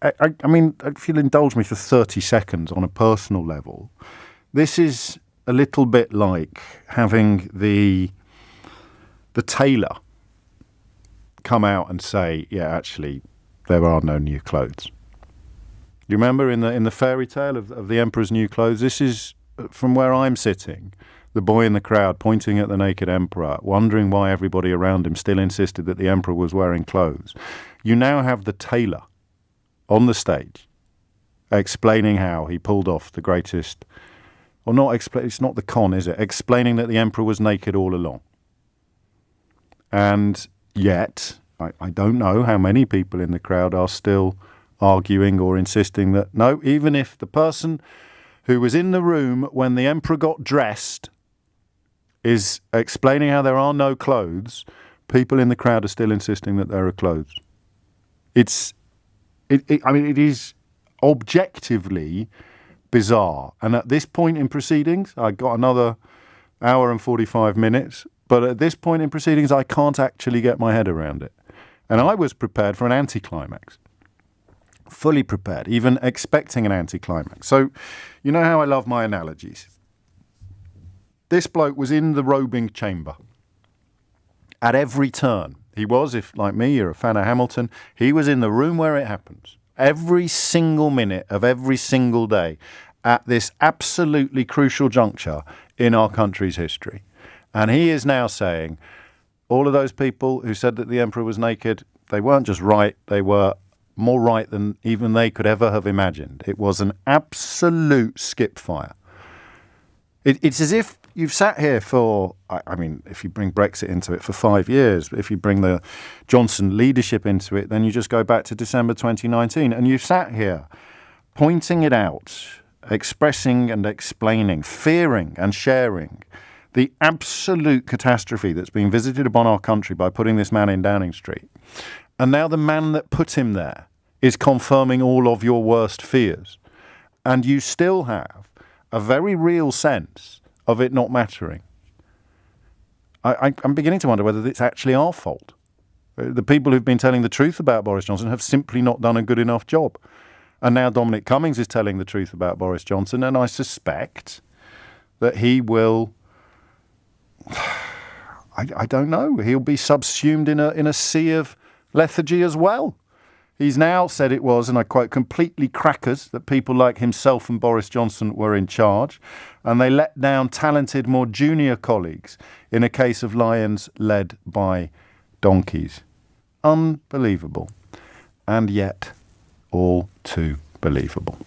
I mean, if you'll indulge me for 30 seconds on a personal level, this is a little bit like having the tailor come out and say, yeah, actually, there are no new clothes. You remember in the fairy tale of the Emperor's new clothes? This is, from where I'm sitting, the boy in the crowd pointing at the naked emperor, wondering why everybody around him still insisted that the emperor was wearing clothes. You now have the tailor on the stage explaining how he pulled off the greatest, or not, it's not the con, is it? Explaining that the emperor was naked all along. And yet, I don't know how many people in the crowd are still arguing or insisting that, no, even if the person who was in the room when the emperor got dressed is explaining how there are no clothes, people in the crowd are still insisting that there are clothes. It is objectively bizarre. And at this point in proceedings, I got another hour and 45 minutes, but at this point in proceedings, I can't actually get my head around it. And I was prepared for an anticlimax. Fully prepared, even expecting an anticlimax. So, you know how I love my analogies. This bloke was in the robing chamber. At every turn, he was, if like me, you're a fan of Hamilton, he was in the room where it happens. Every single minute of every single day at this absolutely crucial juncture in our country's history. And he is now saying, all of those people who said that the emperor was naked, they weren't just right, they were more right than even they could ever have imagined. It was an absolute skip fire. It's as if you've sat here for, I mean, if you bring Brexit into it, for 5 years. If you bring the Johnson leadership into it, then you just go back to December 2019. And you've sat here pointing it out, expressing and explaining, fearing and sharing the absolute catastrophe that's being visited upon our country by putting this man in Downing Street. And now the man that put him there is confirming all of your worst fears. And you still have a very real sense of it not mattering. I'm beginning to wonder whether it's actually our fault. The people who've been telling the truth about Boris Johnson have simply not done a good enough job. And now Dominic Cummings is telling the truth about Boris Johnson, and I suspect that he will... I don't know. He'll be subsumed in a sea of lethargy as well. He's now said it was, and I quote, completely crackers that people like himself and Boris Johnson were in charge, and they let down talented, more junior colleagues in a case of lions led by donkeys. Unbelievable. And yet, all too believable.